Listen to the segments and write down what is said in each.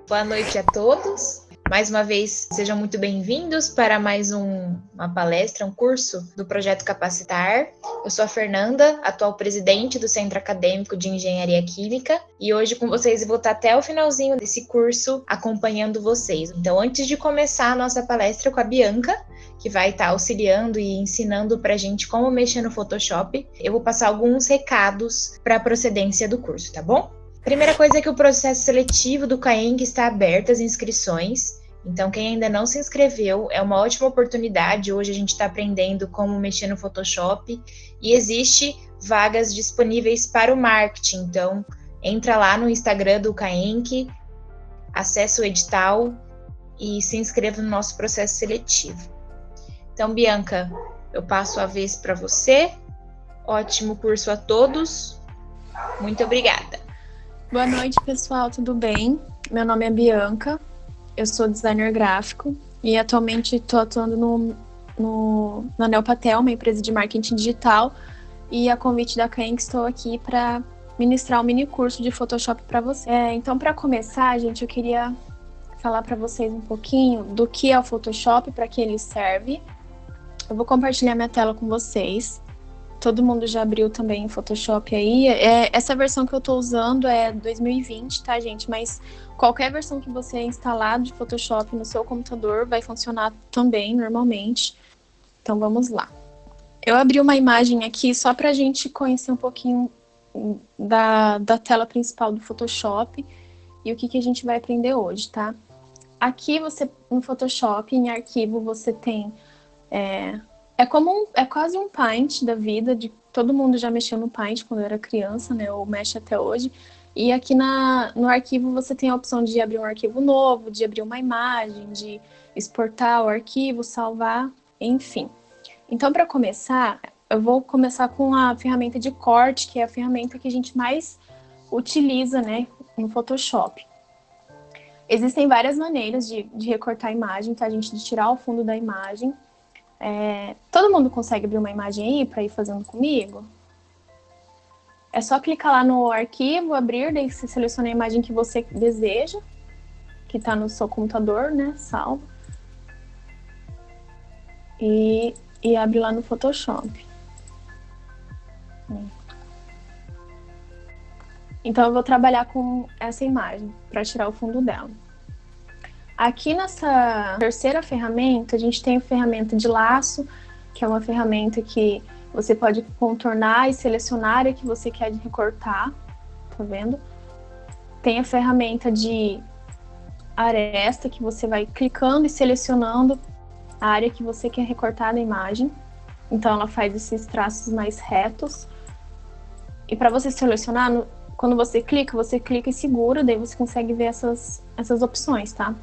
Boa noite a todos. Mais uma vez, sejam muito bem-vindos para mais uma palestra, um curso do Projeto Capacitar. Eu sou a Fernanda, atual presidente do Centro Acadêmico de Engenharia Química, e hoje com vocês eu vou estar até o finalzinho desse curso acompanhando vocês. Então, antes de começar a nossa palestra com a Bianca, que vai estar auxiliando e ensinando para a gente como mexer no Photoshop, eu vou passar alguns recados para a procedência do curso, tá bom? Primeira coisa é que o processo seletivo do CAENC está aberto às inscrições, então quem ainda não se inscreveu é uma ótima oportunidade. Hoje a gente está aprendendo como mexer no Photoshop e existe vagas disponíveis para o marketing, então entra lá no Instagram do CAENC, acessa o edital e se inscreva no nosso processo seletivo. Então, Bianca, eu passo a vez para você. Ótimo curso a todos. Muito obrigada. Boa noite, pessoal, tudo bem? Meu nome é Bianca, eu sou designer gráfico e atualmente estou atuando na Neopatel, uma empresa de marketing digital, e a convite da CAENC estou aqui para ministrar um mini curso de Photoshop para vocês. Então, para começar, gente, eu queria falar para vocês um pouquinho do que é o Photoshop, para que ele serve. Eu vou compartilhar minha tela com vocês. Todo mundo já abriu também o Photoshop aí. Essa versão que eu tô usando é 2020, tá, gente? Mas qualquer versão que você instalar de Photoshop no seu computador vai funcionar também, normalmente. Então, vamos lá. Eu abri uma imagem aqui só pra gente conhecer um pouquinho da tela principal do Photoshop e o que a gente vai aprender hoje, tá? Aqui, no Photoshop, em arquivo, você tem... É quase um Paint da vida, todo mundo já mexeu no Paint quando era criança, né, ou mexe até hoje. E aqui no arquivo você tem a opção de abrir um arquivo novo, de abrir uma imagem, de exportar o arquivo, salvar, enfim. Então, para começar, eu vou começar com a ferramenta de corte, que é a ferramenta que a gente mais utiliza, né, no Photoshop. Existem várias maneiras de recortar a imagem, tá, gente? De tirar o fundo da imagem. Todo mundo consegue abrir uma imagem aí para ir fazendo comigo? É só clicar lá no arquivo, abrir, daí você seleciona a imagem que você deseja, que está no seu computador, né? Salva. E abre lá no Photoshop. Então eu vou trabalhar com essa imagem para tirar o fundo dela. Aqui nessa terceira ferramenta, a gente tem a ferramenta de laço, que é uma ferramenta que você pode contornar e selecionar a área que você quer recortar, tá vendo? Tem a ferramenta de aresta, que você vai clicando e selecionando a área que você quer recortar da imagem. Então ela faz esses traços mais retos. E para você selecionar, quando você clica e segura, daí você consegue ver essas opções, tá?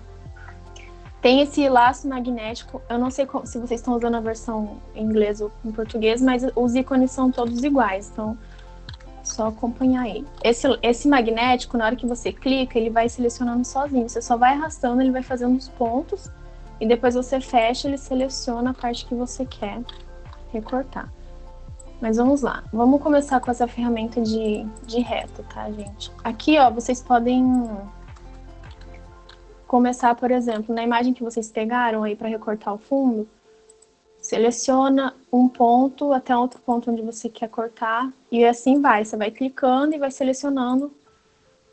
Tem esse laço magnético, eu não sei se vocês estão usando a versão em inglês ou em português, mas os ícones são todos iguais, então só acompanhar ele. Esse magnético, na hora que você clica, ele vai selecionando sozinho, você só vai arrastando, ele vai fazendo os pontos, e depois você fecha, ele seleciona a parte que você quer recortar. Mas vamos lá, vamos começar com essa ferramenta de reto, tá, gente? Aqui, ó, vocês podem... começar, por exemplo, na imagem que vocês pegaram aí para recortar o fundo, seleciona um ponto até outro ponto onde você quer cortar e assim vai. Você vai clicando e vai selecionando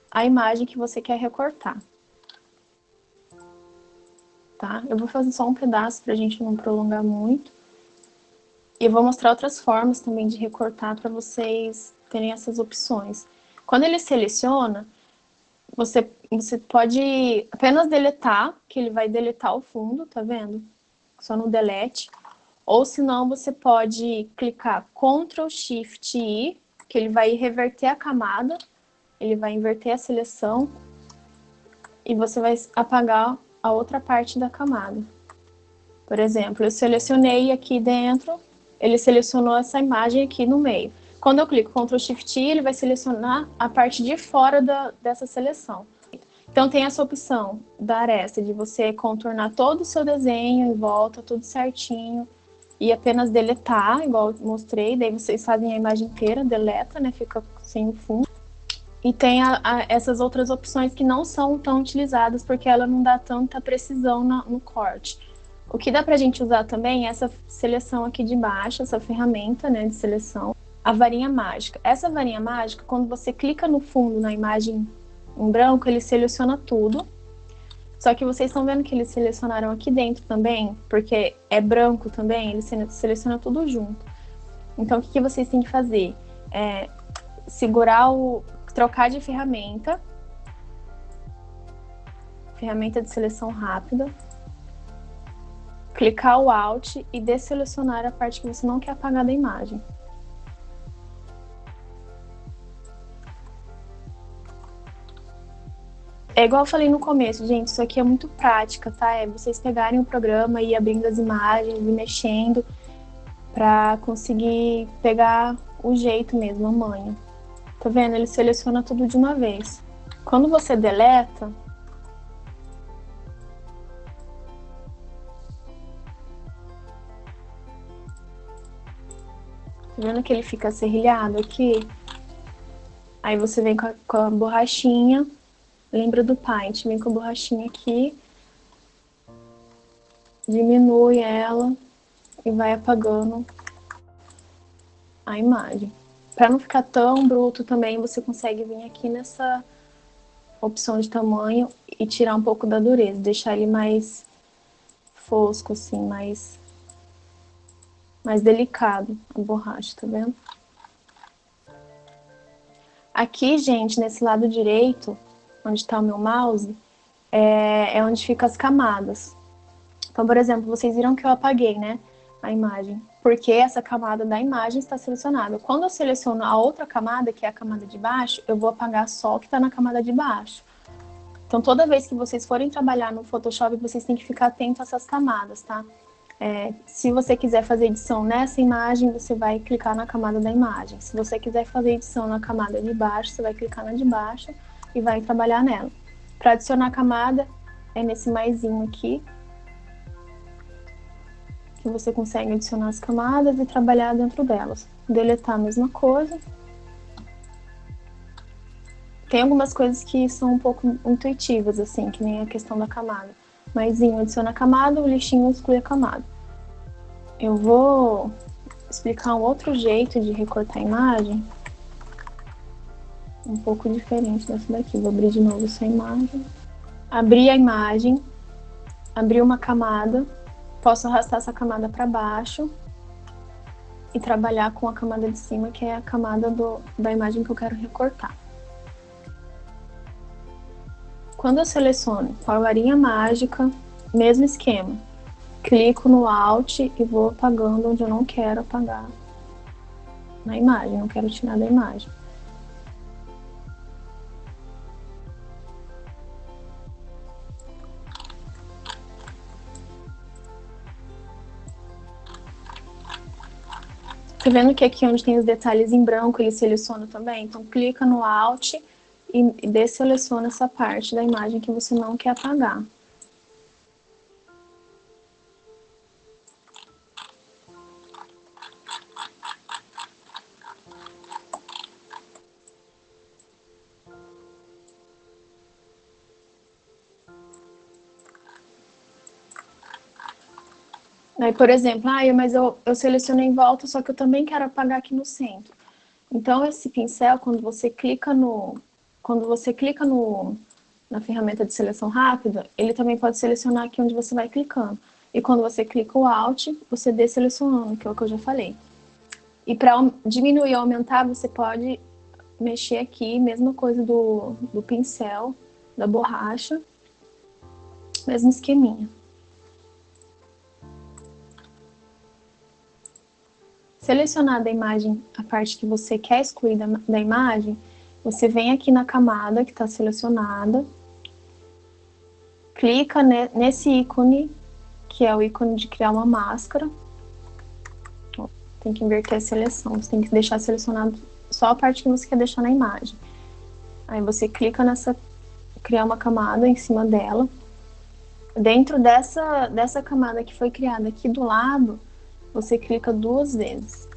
a imagem que você quer recortar. Tá? Eu vou fazer só um pedaço para a gente não prolongar muito. E eu vou mostrar outras formas também de recortar para vocês terem essas opções. Quando ele seleciona, você pode apenas deletar, que ele vai deletar o fundo, tá vendo? Só no delete. Ou senão você pode clicar Ctrl Shift I, que ele vai reverter a camada, ele vai inverter a seleção e você vai apagar a outra parte da camada. Por exemplo, eu selecionei aqui dentro, ele selecionou essa imagem aqui no meio. Quando eu clico Ctrl Shift I, ele vai selecionar a parte de fora dessa seleção. Então tem essa opção da aresta, de você contornar todo o seu desenho em volta, tudo certinho, e apenas deletar, igual eu mostrei, daí vocês fazem a imagem inteira, deleta, né, fica sem o fundo. E tem essas outras opções que não são tão utilizadas porque ela não dá tanta precisão no corte. O que dá pra gente usar também é essa seleção aqui de baixo, essa ferramenta, né, de seleção, a varinha mágica. Essa varinha mágica, quando você clica no fundo, na imagem em branco, ele seleciona tudo. Só que vocês estão vendo que eles selecionaram aqui dentro também, porque é branco também, ele seleciona tudo junto. Então, o que vocês têm que fazer? Trocar de ferramenta de seleção rápida, clicar o Alt e desselecionar a parte que você não quer apagar da imagem. É igual eu falei no começo, gente, isso aqui é muito prática, tá? É vocês pegarem o programa e ir abrindo as imagens e mexendo pra conseguir pegar o jeito mesmo, a manha. Tá vendo? Ele seleciona tudo de uma vez. Quando você deleta, tá vendo que ele fica serrilhado aqui? Aí você vem com a borrachinha, lembra do Paint, vem com a borrachinha aqui, diminui ela e vai apagando a imagem. Para não ficar tão bruto também, você consegue vir aqui nessa opção de tamanho e tirar um pouco da dureza, deixar ele mais fosco, assim, mais delicado, a borracha, tá vendo? Aqui, gente, nesse lado direito, onde está o meu mouse, é onde ficam as camadas. Então, por exemplo, vocês viram que eu apaguei, né, a imagem, porque essa camada da imagem está selecionada. Quando eu seleciono a outra camada, que é a camada de baixo, eu vou apagar só o que está na camada de baixo. Então, toda vez que vocês forem trabalhar no Photoshop, vocês têm que ficar atentos a essas camadas, tá? Se você quiser fazer edição nessa imagem, você vai clicar na camada da imagem. Se você quiser fazer edição na camada de baixo, você vai clicar na de baixo e vai trabalhar nela. Para adicionar a camada, é nesse maisinho aqui, que você consegue adicionar as camadas e trabalhar dentro delas. Deletar a mesma coisa. Tem algumas coisas que são um pouco intuitivas, assim, que nem a questão da camada. Maisinho adiciona a camada, o lixinho exclui a camada. Eu vou explicar um outro jeito de recortar a imagem, um pouco diferente dessa daqui. Vou abrir de novo essa imagem. Abrir a imagem, abrir uma camada, posso arrastar essa camada para baixo e trabalhar com a camada de cima, que é a camada da imagem que eu quero recortar. Quando eu seleciono com a varinha mágica, mesmo esquema. Clico no Alt e vou apagando onde eu não quero apagar na imagem, não quero tirar da imagem. Tá vendo que aqui onde tem os detalhes em branco, ele seleciona também? Então clica no Alt e desseleciona essa parte da imagem que você não quer apagar. Aí, por exemplo, mas eu selecionei em volta, só que eu também quero apagar aqui no centro. Então, esse pincel, quando você clica na ferramenta de seleção rápida, ele também pode selecionar aqui onde você vai clicando. E quando você clica o Alt, você desselecionando, que é o que eu já falei. E para diminuir ou aumentar, você pode mexer aqui, mesma coisa do pincel, da borracha, mesmo esqueminha. Selecionada a imagem, a parte que você quer excluir da imagem, você vem aqui na camada que está selecionada, clica nesse ícone, que é o ícone de criar uma máscara. Tem que inverter a seleção, você tem que deixar selecionado só a parte que você quer deixar na imagem. Aí você clica nessa, criar uma camada em cima dela. Dentro dessa camada que foi criada aqui do lado, você clica 2 vezes.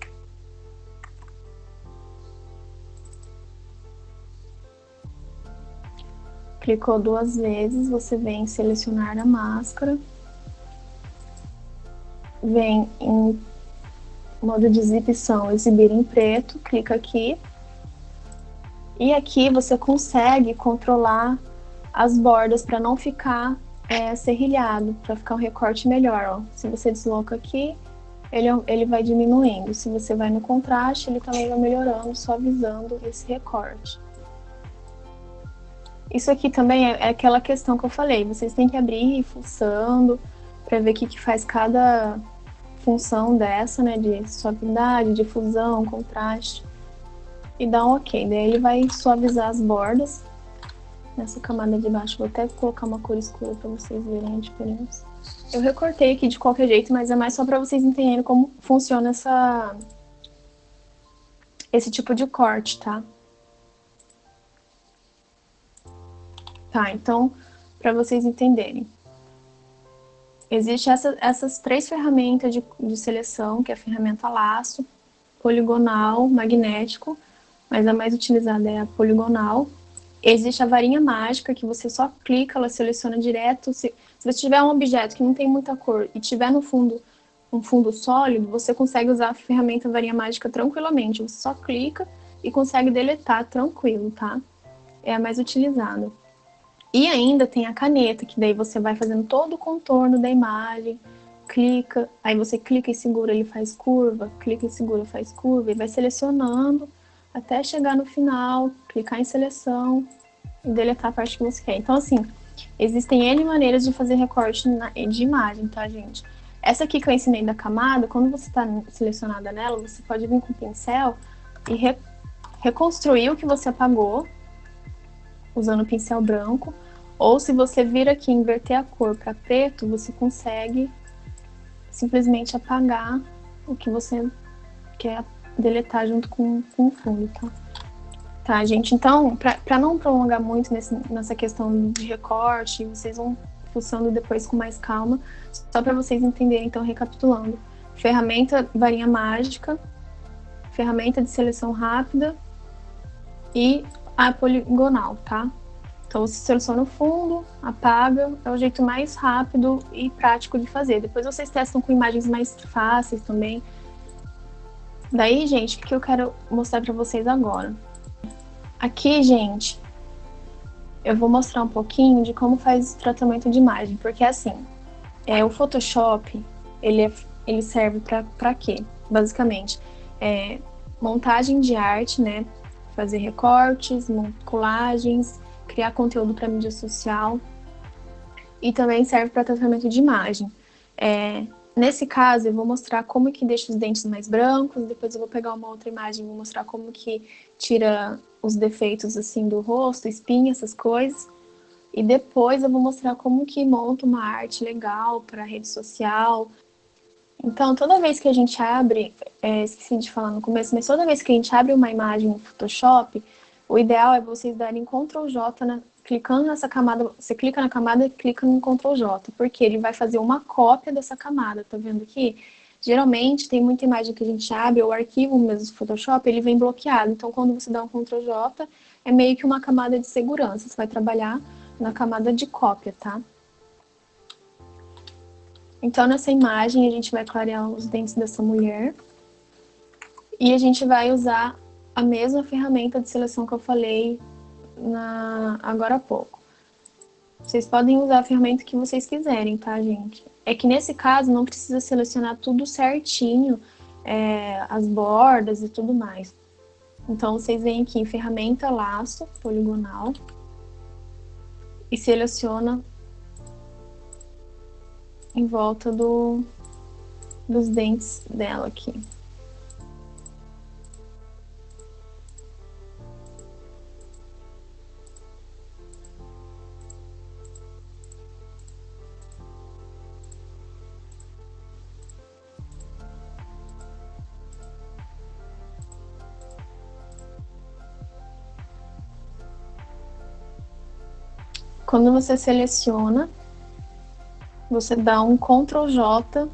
Clicou 2 vezes, você vem em selecionar a máscara, vem em modo de exibição, exibir em preto, clica aqui. E aqui você consegue controlar as bordas para não ficar serrilhado, para ficar um recorte melhor. Ó. Se você desloca aqui, ele vai diminuindo. Se você vai no contraste, ele também vai melhorando, suavizando esse recorte. Isso aqui também é aquela questão que eu falei. Vocês têm que abrir e ir fuçando para ver o que faz cada função dessa, né? De suavidade, difusão, contraste. E dá um ok. Daí ele vai suavizar as bordas. Nessa camada de baixo, vou até colocar uma cor escura para vocês verem a diferença. Eu recortei aqui de qualquer jeito, mas é mais só para vocês entenderem como funciona esse tipo de corte, tá? Tá, então, para vocês entenderem. Existem essas 3 ferramentas de seleção, que é a ferramenta laço, poligonal, magnético, mas a mais utilizada é a poligonal. Existe a varinha mágica, que você só clica, ela seleciona direto. Se você tiver um objeto que não tem muita cor e tiver no fundo um fundo sólido, você consegue usar a ferramenta varinha mágica tranquilamente. Você só clica e consegue deletar tranquilo, tá? É a mais utilizada. E ainda tem a caneta, que daí você vai fazendo todo o contorno da imagem, clica, aí você clica e segura, ele faz curva, clica e segura, faz curva, e vai selecionando até chegar no final, clicar em seleção e deletar a parte que você quer. Então, assim, existem N maneiras de fazer recorte de imagem, tá, gente? Essa aqui que eu ensinei da camada, quando você está selecionada nela, você pode vir com o pincel e reconstruir o que você apagou, usando o pincel branco. Ou se você vir aqui e inverter a cor para preto, você consegue simplesmente apagar o que você quer deletar junto com o fundo, tá? Tá, gente? Então, para não prolongar muito nessa questão de recorte, vocês vão fuçando depois com mais calma, só para vocês entenderem, então, recapitulando. Ferramenta varinha mágica, ferramenta de seleção rápida e a poligonal, tá? Então, você seleciona o fundo, apaga, é o jeito mais rápido e prático de fazer. Depois vocês testam com imagens mais fáceis também. Daí, gente, o que eu quero mostrar para vocês agora? Aqui, gente, eu vou mostrar um pouquinho de como faz o tratamento de imagem. Porque, assim, o Photoshop, ele serve para quê? Basicamente, montagem de arte, né? Fazer recortes, colagens, criar conteúdo para mídia social e também serve para tratamento de imagem. Nesse caso, eu vou mostrar como que deixa os dentes mais brancos, depois eu vou pegar uma outra imagem e vou mostrar como que tira os defeitos assim do rosto, espinha, essas coisas. E depois eu vou mostrar como que monta uma arte legal para rede social. Então, toda vez que a gente abre, esqueci de falar no começo, mas toda vez que a gente abre uma imagem no Photoshop, o ideal é vocês darem Ctrl J, clicando nessa camada, você clica na camada e clica no Ctrl J, porque ele vai fazer uma cópia dessa camada, tá vendo aqui? Geralmente, tem muita imagem que a gente abre, ou o arquivo mesmo do Photoshop, ele vem bloqueado, então quando você dá um Ctrl J, é meio que uma camada de segurança, você vai trabalhar na camada de cópia, tá? Então, nessa imagem, a gente vai clarear os dentes dessa mulher, e a gente vai usar a mesma ferramenta de seleção que eu falei agora há pouco. Vocês podem usar a ferramenta que vocês quiserem, tá, gente? É que nesse caso não precisa selecionar tudo certinho, as bordas e tudo mais. Então, vocês vêm aqui em ferramenta laço, poligonal, e seleciona em volta dos dentes dela aqui. Quando você seleciona, você dá um Ctrl J,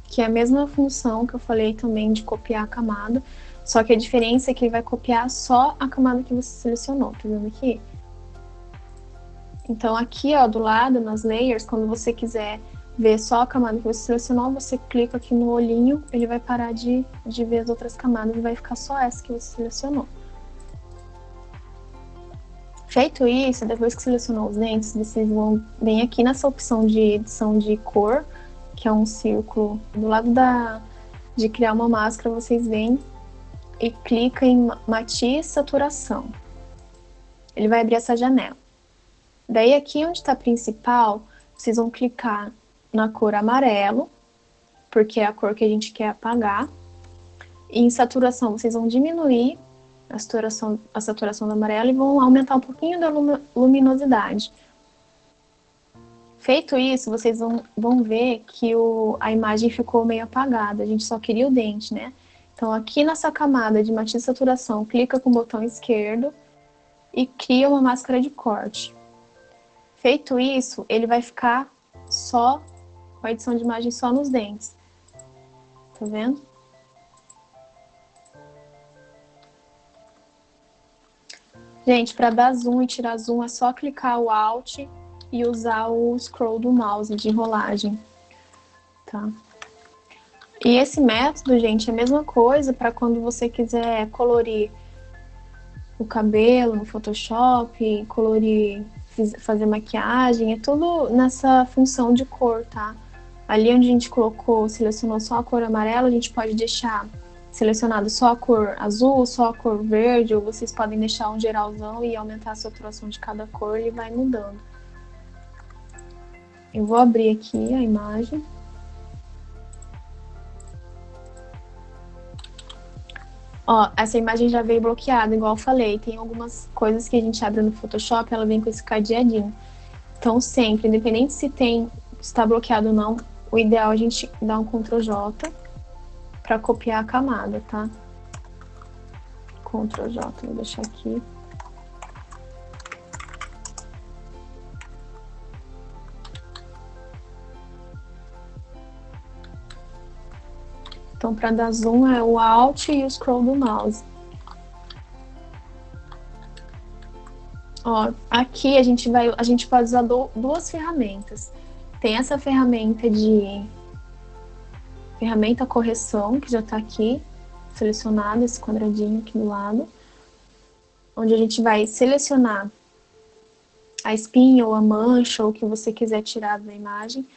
que é a mesma função que eu falei também de copiar a camada, só que a diferença é que ele vai copiar só a camada que você selecionou, tá vendo aqui? Então aqui, ó, do lado, nas layers, quando você quiser ver só a camada que você selecionou, você clica aqui no olhinho, ele vai parar de ver as outras camadas e vai ficar só essa que você selecionou. Feito isso, depois que selecionou os dentes, vocês vão bem aqui nessa opção de edição de cor, que é um círculo do lado de criar uma máscara, vocês vêm e clica em Matiz Saturação. Ele vai abrir essa janela. Daí aqui onde está principal, vocês vão clicar na cor amarelo, porque é a cor que a gente quer apagar. E em saturação, vocês vão diminuir a saturação do amarelo e vão aumentar um pouquinho da luminosidade. Feito isso, vocês vão ver que a imagem ficou meio apagada. A gente só queria o dente, né? Então aqui nessa camada de matiz e saturação, clica com o botão esquerdo e cria uma máscara de corte. Feito isso, ele vai ficar só com a edição de imagem só nos dentes. Tá vendo? Gente, para dar zoom e tirar zoom é só clicar o Alt e usar o scroll do mouse de rolagem, tá? E esse método, gente, é a mesma coisa para quando você quiser colorir o cabelo no Photoshop, colorir, fazer maquiagem, é tudo nessa função de cor, tá? Ali onde a gente selecionou só a cor amarela, a gente pode deixar selecionado só a cor azul, só a cor verde, ou vocês podem deixar um geralzão e aumentar a saturação de cada cor, ele vai mudando. Eu vou abrir aqui a imagem. Ó, essa imagem já veio bloqueada, igual eu falei. Tem algumas coisas que a gente abre no Photoshop, ela vem com esse cadeadinho. Então sempre, independente se está bloqueado ou não, o ideal é a gente dar um Ctrl J para copiar a camada, tá? Ctrl J, vou deixar aqui. Então, para dar zoom é o Alt e o scroll do mouse. Ó, aqui a gente pode usar duas ferramentas. Tem essa ferramenta correção, que já está aqui, selecionado, esse quadradinho aqui do lado, onde a gente vai selecionar a espinha ou a mancha, ou o que você quiser tirar da imagem,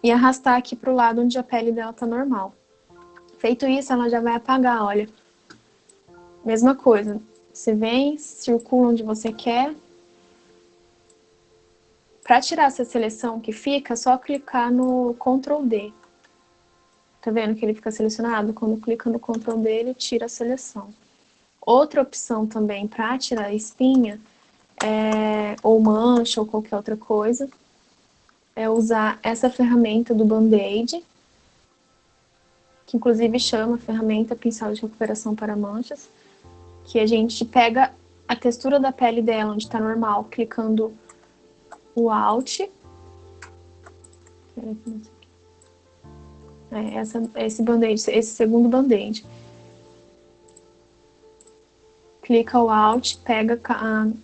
e arrastar aqui para o lado onde a pele dela está normal. Feito isso, ela já vai apagar, olha. Mesma coisa, você vem, circula onde você quer. Para tirar essa seleção que fica, é só clicar no Ctrl D. Tá vendo que ele fica selecionado? Quando clica no Ctrl D, ele tira a seleção. Outra opção também para tirar a espinha, ou mancha, ou qualquer outra coisa, é usar essa ferramenta do Band-Aid, que inclusive chama ferramenta pincel de recuperação para manchas, que a gente pega a textura da pele dela, onde está normal, clicando o Alt. Esse Band-Aid, esse segundo Band-Aid. Clica o Alt, pega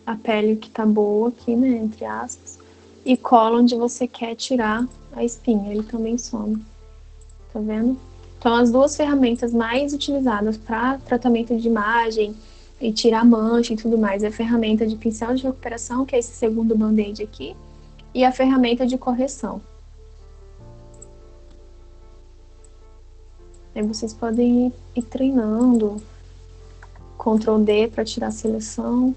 a pele que tá boa aqui, né, entre aspas, e cola onde você quer tirar a espinha, ele também some. Tá vendo? Então, as duas ferramentas mais utilizadas para tratamento de imagem e tirar mancha e tudo mais é a ferramenta de pincel de recuperação, que é esse segundo Band-Aid aqui, e a ferramenta de correção. Aí vocês podem ir treinando, Ctrl D para tirar a seleção.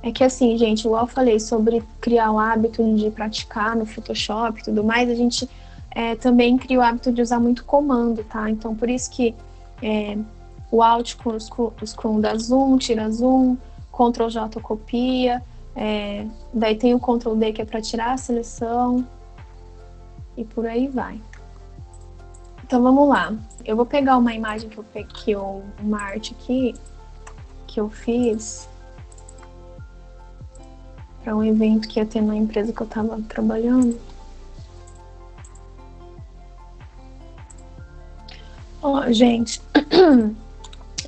É que assim, gente, igual eu falei sobre criar o hábito de praticar no Photoshop e tudo mais, a gente também cria o hábito de usar muito comando, tá? Então, por isso que o Alt com o scroll dá zoom, tira zoom, Ctrl J copia, daí tem o Ctrl D que é para tirar a seleção, e por aí vai. Então, vamos lá. Eu vou pegar uma imagem uma arte aqui, que eu fiz para um evento que ia ter na empresa que eu estava trabalhando. Ó, gente,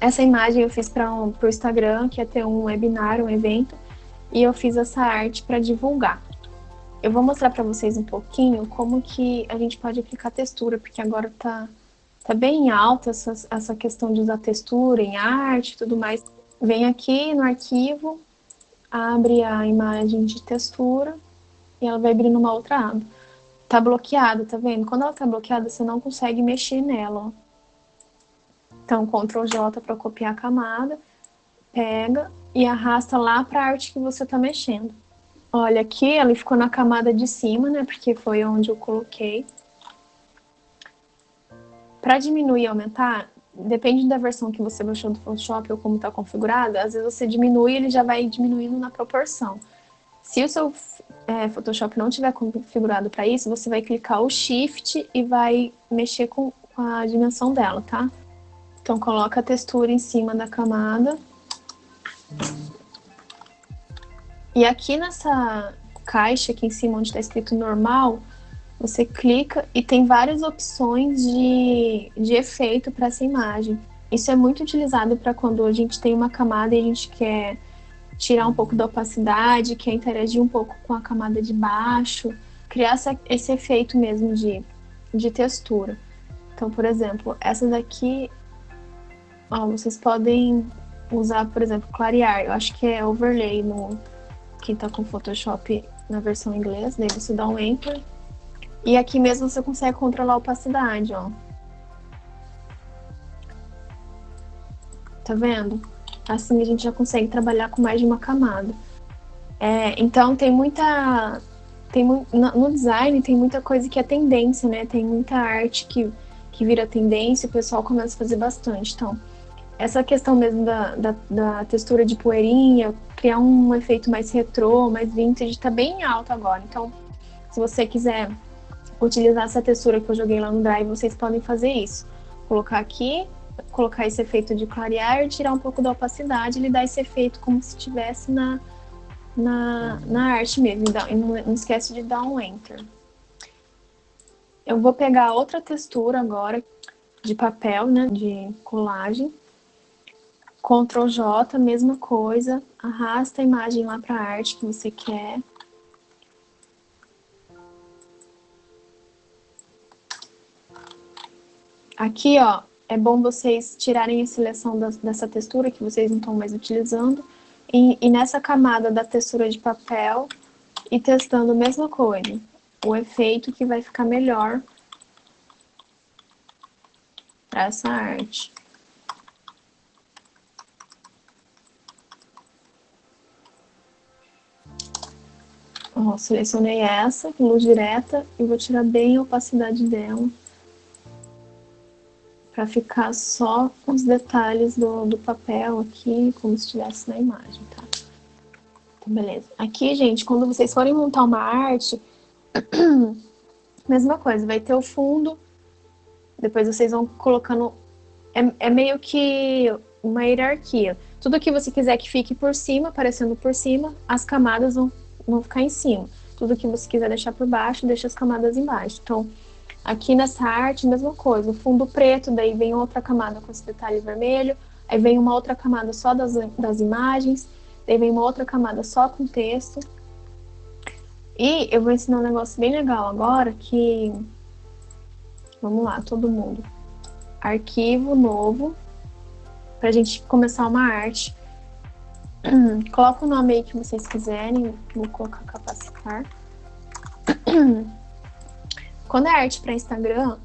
essa imagem eu fiz para o Instagram, que ia ter um webinar, um evento, e eu fiz essa arte para divulgar. Eu vou mostrar para vocês um pouquinho como que a gente pode aplicar textura, porque agora tá bem alta essa questão de usar textura em arte e tudo mais. Vem aqui no arquivo, abre a imagem de textura e ela vai abrir numa outra aba. Tá bloqueada, tá vendo? Quando ela tá bloqueada, você não consegue mexer nela, ó. Então, Ctrl J para copiar a camada, pega e arrasta lá para a arte que você tá mexendo. Olha, aqui ela ficou na camada de cima, né? Porque foi onde eu coloquei. Para diminuir e aumentar, depende da versão que você baixou do Photoshop ou como está configurado. Às vezes você diminui e ele já vai diminuindo na proporção. Se o seu Photoshop não tiver configurado para isso, você vai clicar o Shift e vai mexer com a dimensão dela, tá? Então coloca a textura em cima da camada. E aqui nessa caixa aqui em cima onde está escrito normal, você clica e tem várias opções de efeito para essa imagem. Isso é muito utilizado para quando a gente tem uma camada e a gente quer tirar um pouco da opacidade, quer interagir um pouco com a camada de baixo, criar esse efeito mesmo de textura. Então, por exemplo, essa daqui, ó, vocês podem usar, por exemplo, clarear. Eu acho que é overlay no quem tá com Photoshop na versão inglês, daí você dá um Enter. E aqui mesmo você consegue controlar a opacidade, ó. Tá vendo? Assim a gente já consegue trabalhar com mais de uma camada. Então tem muita... no design tem muita coisa que é tendência, né? Tem muita arte que vira tendência e o pessoal começa a fazer bastante. Então, essa questão mesmo da textura de poeirinha, criar um efeito mais retrô, mais vintage, tá bem alto agora. Então, se você quiser utilizar essa textura que eu joguei lá no Drive, vocês podem fazer isso. Colocar aqui, colocar esse efeito de clarear, tirar um pouco da opacidade, ele dá esse efeito como se estivesse na arte mesmo. E não esquece de dar um Enter. Eu vou pegar outra textura agora, de papel, né, de colagem. Ctrl J, mesma coisa, arrasta a imagem lá para a arte que você quer. Aqui, ó, é bom vocês tirarem a seleção dessa textura que vocês não estão mais utilizando. E nessa camada da textura de papel, e testando a mesma coisa. O efeito que vai ficar melhor para essa arte. Ó, selecionei essa, luz direta, e vou tirar bem a opacidade dela. Para ficar só com os detalhes do papel aqui, como se estivesse na imagem, tá? Então, beleza. Aqui, gente, quando vocês forem montar uma arte, mesma coisa, vai ter o fundo, depois vocês vão colocando... É meio que uma hierarquia. Tudo que você quiser que fique por cima, aparecendo por cima, as camadas vão ficar em cima. Tudo que você quiser deixar por baixo, deixa as camadas embaixo. Então, aqui nessa arte, mesma coisa. O fundo preto, daí vem outra camada com esse detalhe vermelho, aí vem uma outra camada só das imagens, daí vem uma outra camada só com texto. E eu vou ensinar um negócio bem legal agora, que... Vamos lá, todo mundo. Arquivo novo, pra gente começar uma arte. Coloca o nome aí que vocês quiserem, vou colocar capacitar. Quando é arte para Instagram,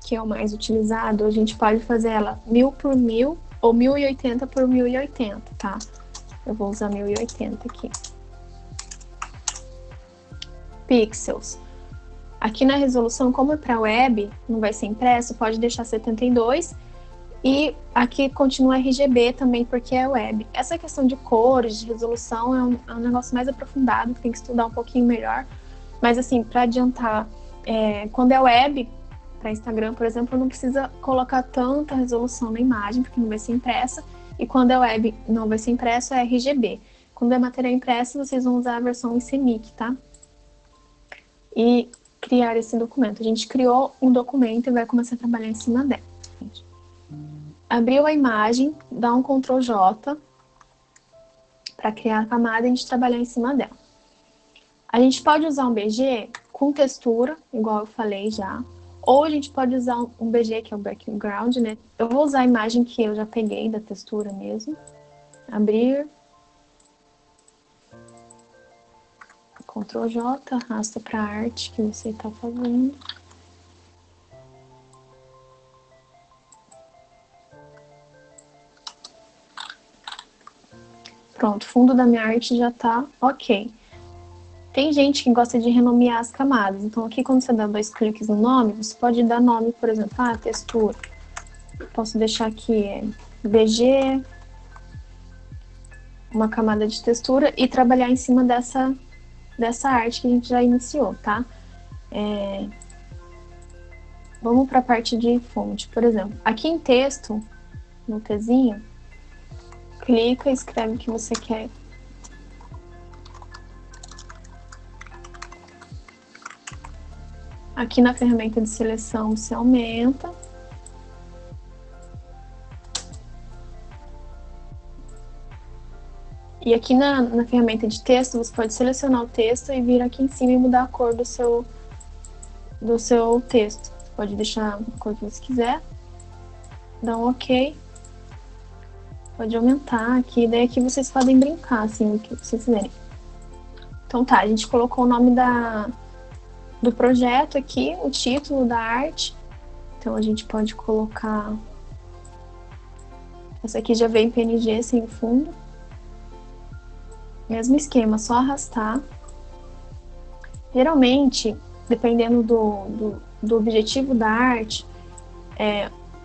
que é o mais utilizado, a gente pode fazer ela 1000 por 1000 ou 1080 por 1080, tá? Eu vou usar 1080 aqui. Pixels. Aqui na resolução, como é para web, não vai ser impresso, pode deixar 72. E aqui continua RGB também, porque é web. Essa questão de cores, de resolução, é um negócio mais aprofundado, que tem que estudar um pouquinho melhor. Mas assim, para adiantar, quando é web, para Instagram, por exemplo, não precisa colocar tanta resolução na imagem, porque não vai ser impressa. E quando é web, não vai ser impresso, é RGB. Quando é material impresso, vocês vão usar a versão em CMYK, tá? E criar esse documento. A gente criou um documento e vai começar a trabalhar em cima dela. Abriu a imagem, dá um Ctrl J, para criar a camada e a gente trabalhar em cima dela. A gente pode usar um BG com textura, igual eu falei já, ou a gente pode usar um BG, que é o background, né? Eu vou usar a imagem que eu já peguei da textura mesmo. Abrir. Ctrl J, arrasta para a arte que você está fazendo. Pronto, o fundo da minha arte já está ok. Tem gente que gosta de renomear as camadas. Então, aqui, quando você dá 2 cliques no nome, você pode dar nome, por exemplo, textura. Posso deixar aqui BG, uma camada de textura, e trabalhar em cima dessa arte que a gente já iniciou, tá? Vamos para a parte de fonte, por exemplo. Aqui em texto, no Tzinho, clica e escreve o que você quer. Aqui na ferramenta de seleção você aumenta. E aqui na ferramenta de texto você pode selecionar o texto e vir aqui em cima e mudar a cor do seu texto. Você pode deixar a cor que você quiser. Dá um OK. Pode aumentar aqui. Daí aqui vocês podem brincar, assim, o que vocês quiserem. Então tá, a gente colocou o nome do projeto aqui, o título da arte. Então a gente pode colocar... Essa aqui já veio em PNG sem fundo. Mesmo esquema, só arrastar. Geralmente, dependendo do objetivo da arte,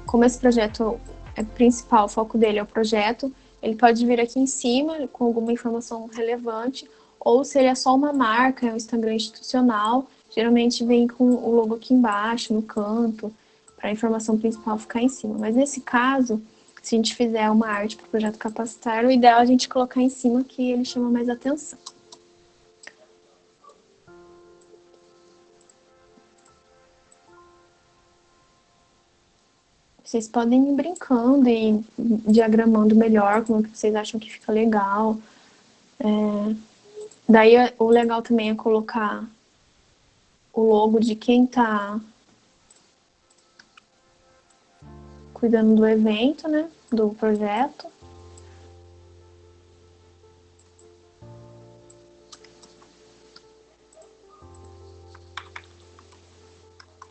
como esse projeto é principal, o foco dele é o projeto, ele pode vir aqui em cima com alguma informação relevante, ou se ele é só uma marca, é um Instagram institucional, geralmente vem com o logo aqui embaixo, no canto, para a informação principal ficar em cima. Mas nesse caso, se a gente fizer uma arte para o projeto capacitar, o ideal é a gente colocar em cima que ele chama mais atenção. Vocês podem ir brincando e diagramando melhor, como que vocês acham que fica legal. Daí o legal também é colocar o logo de quem está cuidando do evento, né? Do projeto.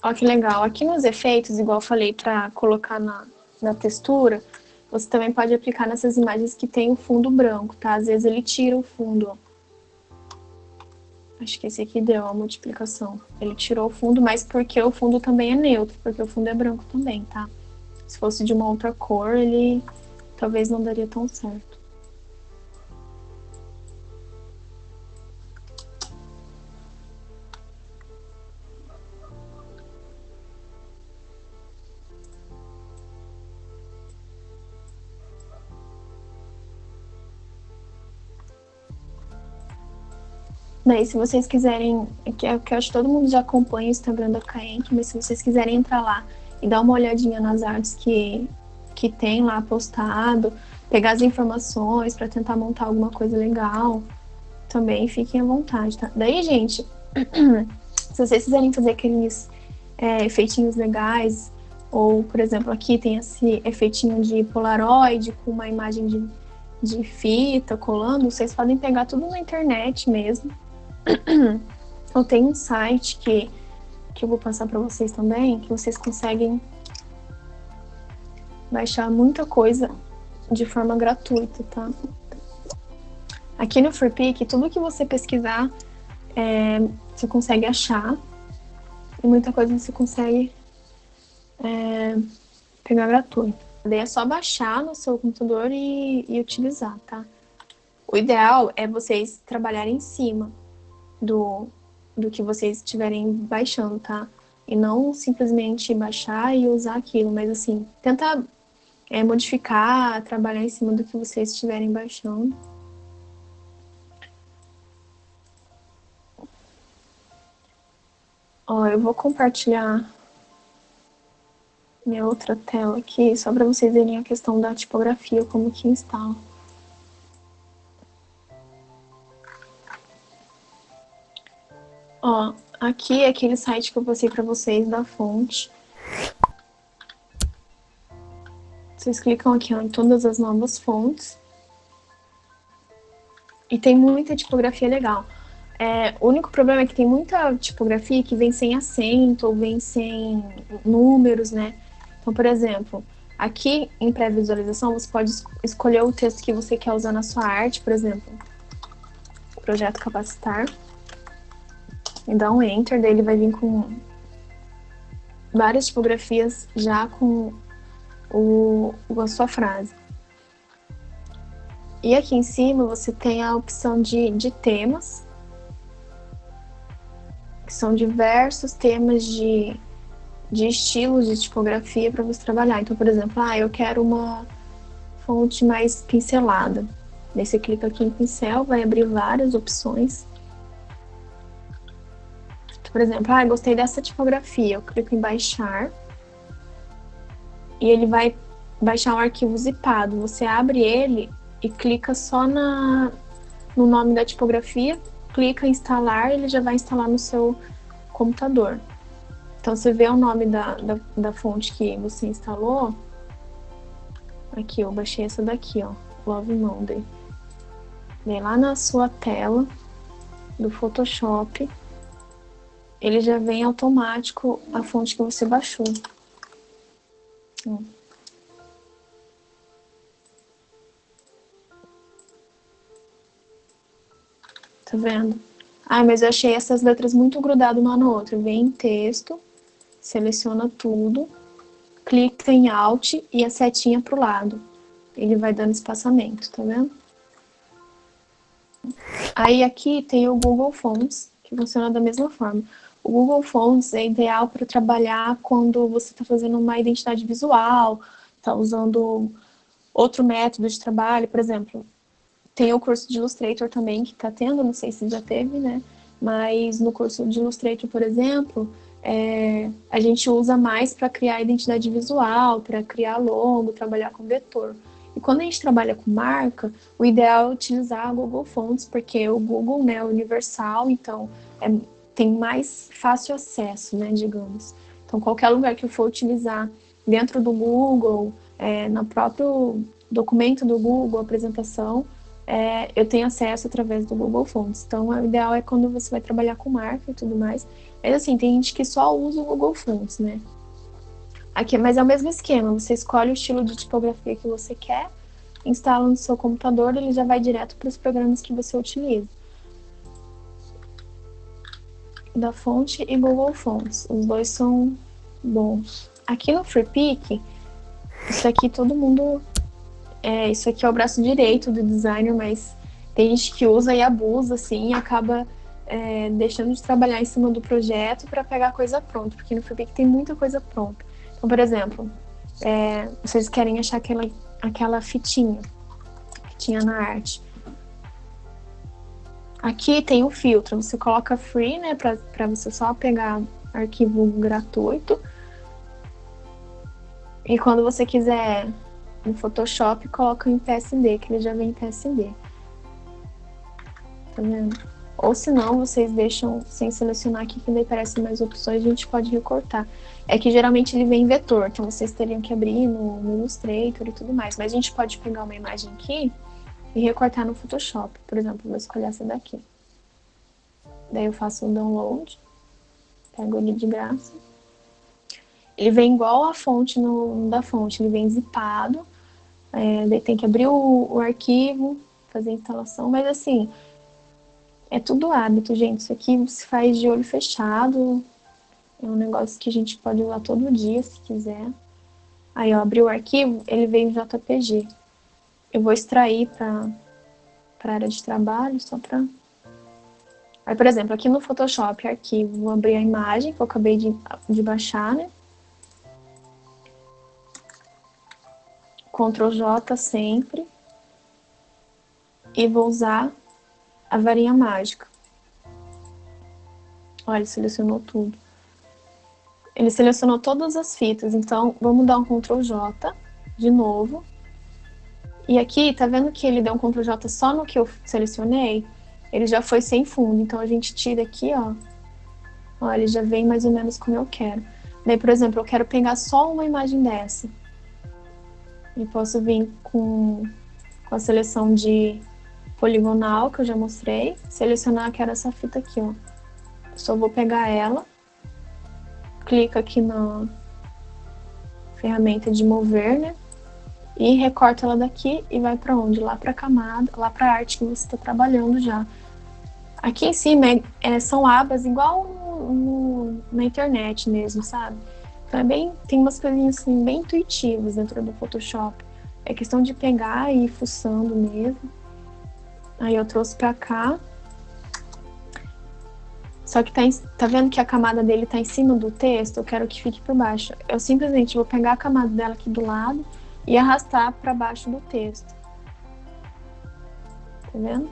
Olha que legal. Aqui nos efeitos, igual eu falei, para colocar na textura, você também pode aplicar nessas imagens que tem o fundo branco, tá? Às vezes ele tira o fundo. Acho que esse aqui deu a multiplicação. Ele tirou o fundo, mas porque o fundo também é neutro, porque o fundo é branco também, tá? Se fosse de uma outra cor, ele talvez não daria tão certo. Daí, se vocês quiserem, que eu acho que todo mundo já acompanha o Instagram da Kaenk, mas se vocês quiserem entrar lá e dar uma olhadinha nas artes que tem lá postado, pegar as informações para tentar montar alguma coisa legal, também fiquem à vontade, tá? Daí, gente, se vocês quiserem fazer aqueles efeitinhos legais, ou, por exemplo, aqui tem esse efeitinho de Polaroid com uma imagem de fita colando, vocês podem pegar tudo na internet mesmo. Eu tenho um site que eu vou passar para vocês também, que vocês conseguem baixar muita coisa de forma gratuita, tá? Aqui no Freepik, tudo que você pesquisar, você consegue achar, e muita coisa você consegue pegar gratuito. Daí é só baixar no seu computador e utilizar, tá? O ideal é vocês trabalharem em cima do que vocês estiverem baixando, tá? E não simplesmente baixar e usar aquilo, mas assim, tentar modificar, trabalhar em cima do que vocês estiverem baixando. Ó, eu vou compartilhar minha outra tela aqui, só para vocês verem a questão da tipografia, como que instala. Ó, aqui é aquele site que eu passei para vocês da fonte. Vocês clicam aqui, ó, em todas as novas fontes. E tem muita tipografia legal. O único problema é que tem muita tipografia que vem sem acento ou vem sem números, né? Então, por exemplo, aqui em pré-visualização você pode escolher o texto que você quer usar na sua arte, por exemplo, projeto capacitar, e dá um enter, daí ele vai vir com várias tipografias já com a sua frase. E aqui em cima você tem a opção de temas, que são diversos temas de estilos de tipografia para você trabalhar. Então, por exemplo, eu quero uma fonte mais pincelada. Daí você clica aqui em pincel, vai abrir várias opções. Por exemplo, gostei dessa tipografia. Eu clico em baixar. E ele vai baixar um arquivo zipado. Você abre ele e clica só no nome da tipografia, clica em instalar, ele já vai instalar no seu computador. Então, você vê o nome da fonte que você instalou. Aqui, eu baixei essa daqui, ó, Love Monday. Vem lá na sua tela do Photoshop, ele já vem automático a fonte que você baixou. Tá vendo? Mas eu achei essas letras muito grudadas uma na outra. Vem em texto, seleciona tudo, clica em Alt e a setinha pro lado. Ele vai dando espaçamento, tá vendo? Aí aqui tem o Google Fonts, que funciona da mesma forma. O Google Fonts é ideal para trabalhar quando você está fazendo uma identidade visual, está usando outro método de trabalho, por exemplo. Tem o curso de Illustrator também, que está tendo, não sei se já teve, né? Mas no curso de Illustrator, por exemplo, a gente usa mais para criar identidade visual, para criar logo, trabalhar com vetor. E quando a gente trabalha com marca, o ideal é utilizar a Google Fonts, porque o Google, né, é universal, então tem mais fácil acesso, né, digamos. Então, qualquer lugar que eu for utilizar dentro do Google, no próprio documento do Google, apresentação, eu tenho acesso através do Google Fonts. Então, o ideal é quando você vai trabalhar com marca e tudo mais. Mas, assim, tem gente que só usa o Google Fonts, né? Aqui, mas é o mesmo esquema. Você escolhe o estilo de tipografia que você quer, instala no seu computador, ele já vai direto para os programas que você utiliza. Da fonte e Google Fonts. Os dois são bons. Aqui no Freepik, isso aqui todo mundo... isso aqui é o braço direito do designer, mas tem gente que usa e abusa, assim, e acaba deixando de trabalhar em cima do projeto para pegar a coisa pronta, porque no Freepik tem muita coisa pronta. Então, por exemplo, vocês querem achar aquela fitinha que tinha na arte. Aqui tem o filtro, você coloca free, né, para você só pegar arquivo gratuito. E quando você quiser no Photoshop, coloca em PSD, que ele já vem em PSD. Tá vendo? Ou se não, vocês deixam sem selecionar aqui, que daí aparecem mais opções, a gente pode recortar. É que geralmente ele vem em vetor, então vocês teriam que abrir no Illustrator e tudo mais. Mas a gente pode pegar uma imagem aqui e recortar no Photoshop. Por exemplo, vou escolher essa daqui. Daí eu faço o download, pego ele de graça. Ele vem igual a fonte da fonte, ele vem zipado. Daí tem que abrir o arquivo, fazer a instalação, mas assim, é tudo hábito, gente. Isso aqui se faz de olho fechado, é um negócio que a gente pode usar todo dia, se quiser. Aí, ó, abri o arquivo, ele veio em JPG. Eu vou extrair para área de trabalho, só para... Aí, por exemplo, aqui no Photoshop, arquivo, vou abrir a imagem que eu acabei de baixar, né? Ctrl J sempre. E vou usar a varinha mágica. Olha, ele selecionou tudo. Ele selecionou todas as fitas, então vamos dar um Ctrl J de novo. E aqui, tá vendo que ele deu um Ctrl J só no que eu selecionei? Ele já foi sem fundo, então a gente tira aqui, ó, Ó, ele já vem mais ou menos como eu quero. Daí, por exemplo, eu quero pegar só uma imagem dessa. E posso vir com a seleção de poligonal, que eu já mostrei. Selecionar, quero essa fita aqui, ó. Só vou pegar ela. Clica aqui na ferramenta de mover, né? E recorta ela daqui e vai para onde? Lá para camada, lá para a arte que você está trabalhando já. Aqui em cima são abas igual na internet mesmo, sabe? Então tem umas coisinhas assim, bem intuitivas dentro do Photoshop. É questão de pegar e ir fuçando mesmo. Aí eu trouxe para cá. Só que tá vendo que a camada dele tá em cima do texto? Eu quero que fique por baixo. Eu simplesmente vou pegar a camada dela aqui do lado e arrastar para baixo do texto. Tá vendo?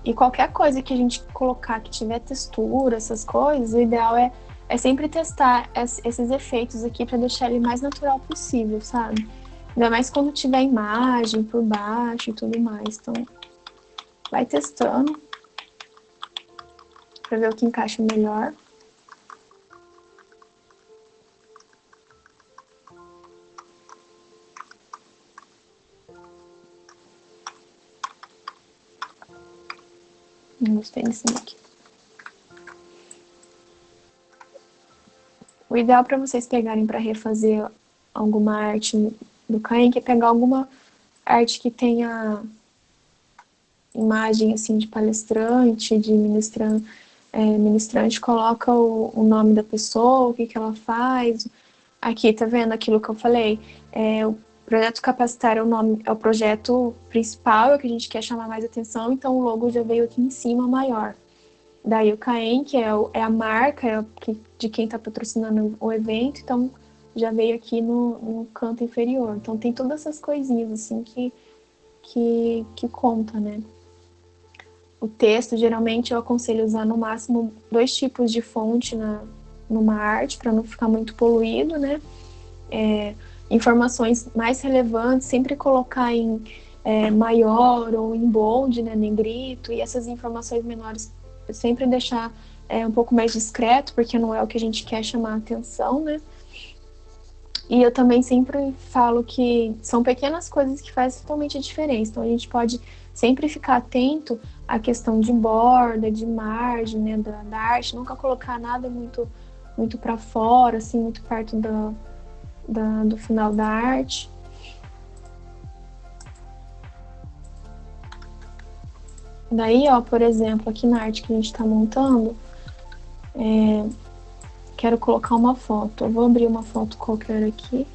E qualquer coisa que a gente colocar que tiver textura, essas coisas, o ideal é sempre testar esses efeitos aqui para deixar ele mais natural possível, sabe? Ainda mais quando tiver imagem por baixo e tudo mais. Então, vai testando para ver o que encaixa melhor. Não gostei desse daqui. O ideal para vocês pegarem para refazer alguma arte do Kaenki é pegar alguma arte que tenha imagem assim de palestrante, de ministrante, coloca o nome da pessoa, o que ela faz. Aqui, tá vendo aquilo que eu falei? O projeto capacitar é o projeto principal, é o que a gente quer chamar mais atenção, então o logo já veio aqui em cima maior. Daí o Caen, que é a marca de quem está patrocinando o evento, então já veio aqui no canto inferior. Então tem todas essas coisinhas assim que conta, né? O texto, geralmente eu aconselho usar no máximo 2 tipos de fonte numa arte, para não ficar muito poluído, né? Informações mais relevantes, sempre colocar em maior ou em bold, né, negrito, e essas informações menores sempre deixar um pouco mais discreto, porque não é o que a gente quer chamar a atenção, né? E eu também sempre falo que são pequenas coisas que fazem totalmente a diferença. Então a gente pode sempre ficar atento à questão de borda, de margem, né, da arte, nunca colocar nada muito para fora, assim, muito perto do final da arte. Daí, ó, por exemplo, aqui na arte que a gente está montando, quero colocar uma foto. Eu vou abrir uma foto qualquer aqui.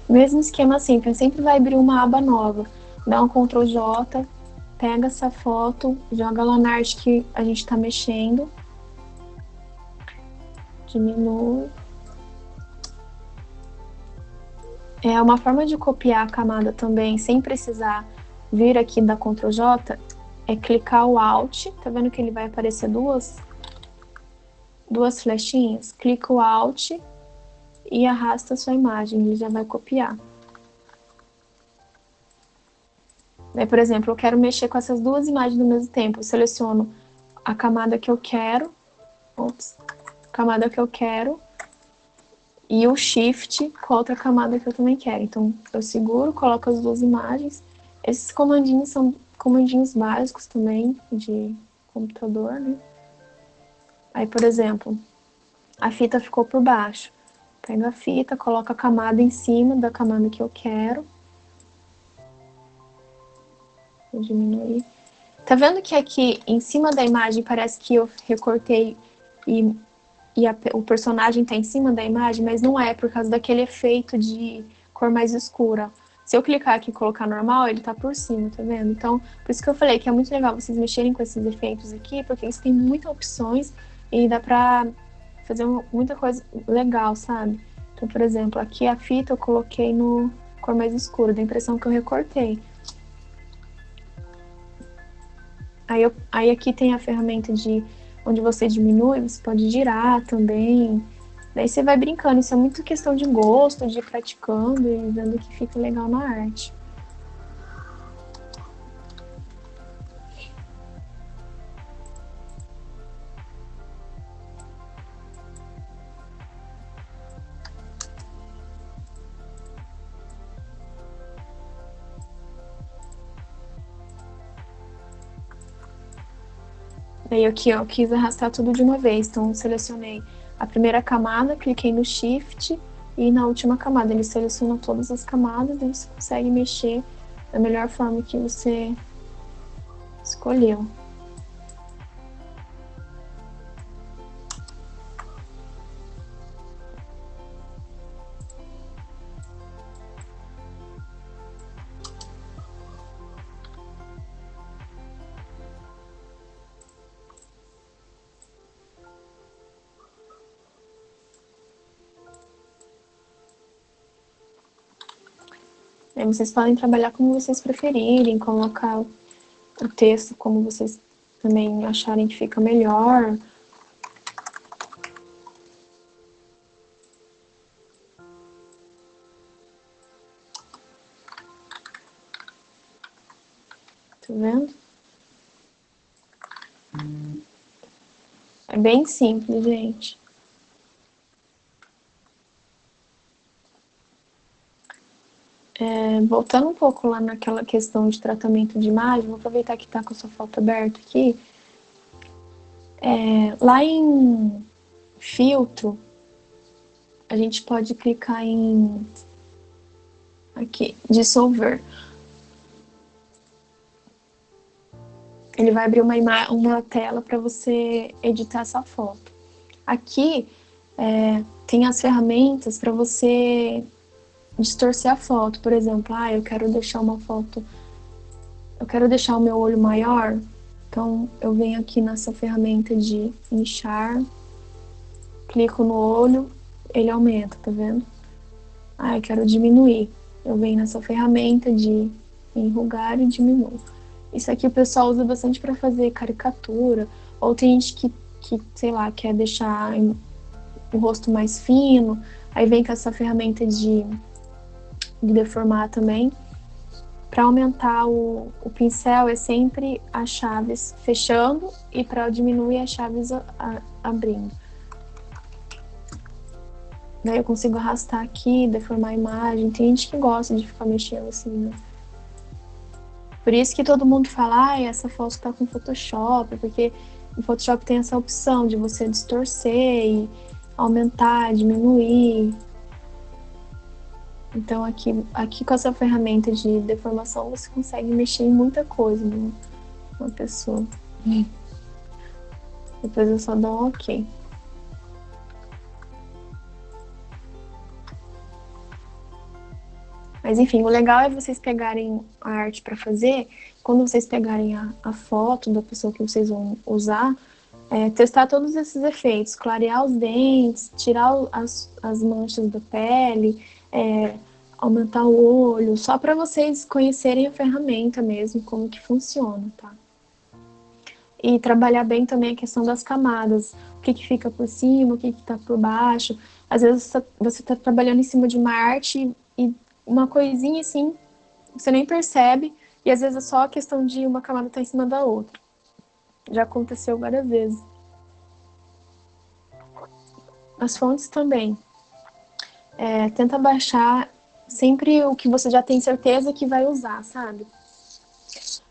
Mesmo esquema simples, sempre vai abrir uma aba nova. Dá um Ctrl J, pega essa foto, joga lá na arte que a gente está mexendo. Diminui. Uma forma de copiar a camada também, sem precisar vir aqui da Ctrl J, é clicar o Alt. Tá vendo que ele vai aparecer duas flechinhas? Clica o Alt e arrasta a sua imagem, ele já vai copiar. Daí, por exemplo, eu quero mexer com essas duas imagens ao mesmo tempo. Eu seleciono a camada que eu quero. Camada que eu quero. E o Shift com a outra camada que eu também quero. Então, eu seguro, coloco as duas imagens. Esses comandinhos são comandinhos básicos também de computador, né? Aí, por exemplo, a fita ficou por baixo. Pega a fita, coloca a camada em cima da camada que eu quero. Vou diminuir. Tá vendo que aqui em cima da imagem parece que eu recortei e o personagem tá em cima da imagem, mas não é, por causa daquele efeito de cor mais escura. Se eu clicar aqui e colocar normal, ele tá por cima, tá vendo? Então, por isso que eu falei que é muito legal vocês mexerem com esses efeitos aqui, porque eles têm muitas opções e dá pra fazer muita coisa legal, sabe? Então, por exemplo, aqui a fita eu coloquei no cor mais escura, dá a impressão que eu recortei. Aí aqui tem a ferramenta de onde você diminui, você pode girar também. Daí você vai brincando, isso é muito questão de gosto, de ir praticando e vendo o que fica legal na arte. Aí aqui, ó, eu quis arrastar tudo de uma vez. Então, selecionei a primeira camada, cliquei no Shift e na última camada. Ele seleciona todas as camadas e você consegue mexer da melhor forma que você escolheu. Aí vocês podem trabalhar como vocês preferirem, colocar o texto como vocês também acharem que fica melhor. Tá vendo? É bem simples, gente. Voltando um pouco lá naquela questão de tratamento de imagem, vou aproveitar que tá com a sua foto aberta aqui. Lá em filtro, a gente pode clicar em aqui, dissolver. Ele vai abrir uma tela para você editar essa foto. Aqui tem as ferramentas para você distorcer a foto. Por exemplo, eu quero deixar uma foto, eu quero deixar o meu olho maior, então eu venho aqui nessa ferramenta de inchar, clico no olho, ele aumenta, tá vendo? Eu quero diminuir, eu venho nessa ferramenta de enrugar e diminuir. Isso aqui o pessoal usa bastante para fazer caricatura, ou tem gente que, sei lá, quer deixar o rosto mais fino, aí vem com essa ferramenta de deformar também. Para aumentar o pincel é sempre as chaves fechando e para diminuir as chaves abrindo. Daí eu consigo arrastar aqui, deformar a imagem. Tem gente que gosta de ficar mexendo assim, né? Por isso que todo mundo fala, essa foto tá com Photoshop, porque o Photoshop tem essa opção de você distorcer e aumentar, diminuir. Então aqui com essa ferramenta de deformação você consegue mexer em muita coisa numa pessoa. Depois eu só dou um OK. Mas enfim, o legal é vocês pegarem a arte para fazer, quando vocês pegarem a foto da pessoa que vocês vão usar, testar todos esses efeitos, clarear os dentes, tirar as manchas da pele, aumentar o olho, só para vocês conhecerem a ferramenta mesmo, como que funciona, tá? E trabalhar bem também a questão das camadas, o que fica por cima, o que tá por baixo. Às vezes você tá trabalhando em cima de uma arte e uma coisinha assim, você nem percebe, e às vezes é só a questão de uma camada estar em cima da outra. Já aconteceu várias vezes. As fontes também. Tenta baixar sempre o que você já tem certeza que vai usar, sabe?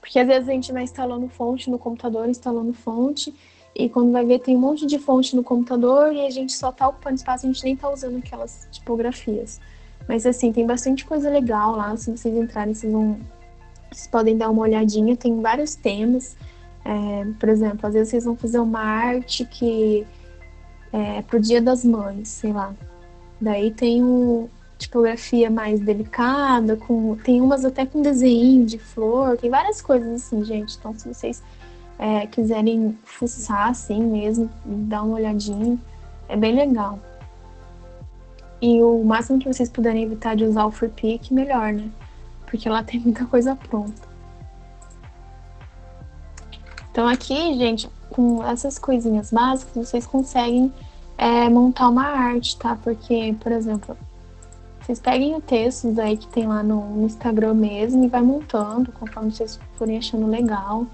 Porque às vezes a gente vai instalando fonte no computador, instalando fonte, e quando vai ver tem um monte de fonte no computador e a gente só tá ocupando espaço, a gente nem tá usando aquelas tipografias. Mas assim, tem bastante coisa legal lá, se vocês entrarem, vocês podem dar uma olhadinha, tem vários temas. Por exemplo, às vezes vocês vão fazer uma arte que é pro Dia das Mães, sei lá. Daí tem tipografia mais delicada, tem umas até com desenho de flor, tem várias coisas assim, gente. Então, se vocês quiserem fuçar assim mesmo, dar uma olhadinha, é bem legal. E o máximo que vocês puderem evitar de usar o Freepik, melhor, né? Porque lá tem muita coisa pronta. Então aqui, gente, com essas coisinhas básicas, vocês conseguem montar uma arte, tá? Porque, por exemplo, vocês peguem o texto daí que tem lá no Instagram mesmo e vai montando conforme vocês forem achando legal.